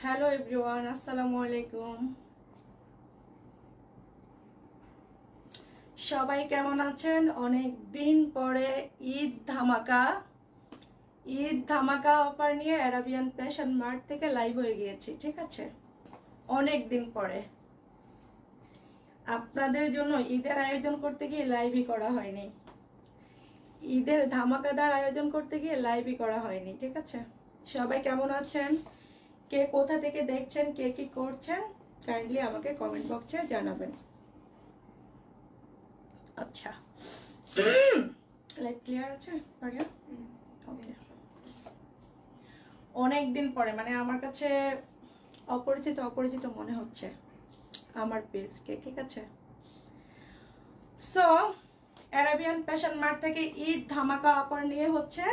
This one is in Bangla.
হ্যালো এভরিওয়ান, আসসালামু আলাইকুম। সবাই কেমন আছেন? অনেক দিন পরে ঈদ ধামাকা অফার নিয়ে অ্যারাবিয়ান ফ্যাশন মার্ট থেকে লাইভ হয়ে গিয়েছি। ঠিক আছে, অনেক দিন পরে আপনাদের জন্য ঈদের আয়োজন করতে গিয়ে লাইভই করা হয়নি, ঈদের ধামাকাদার আয়োজন করতে গিয়ে লাইভই করা হয়নি। ঠিক আছে, সবাই কেমন আছেন, কে কোথা থেকে দেখছেন, কে কি করছেন, কাইন্ডলি আমাকে কমেন্ট বক্সে জানাবেন। আচ্ছা, লাইভ ক্লিয়ার আছে? ওকে, অনেক দিন পরে, মানে আমার কাছে অপরিচিত অপরিচিত মনে হচ্ছে আমার পেজকে। ঠিক আছে, সো অ্যারাবিয়ান ফ্যাশন মার্ট থেকে ঈদ ধামাকা অফার নিয়ে হচ্ছে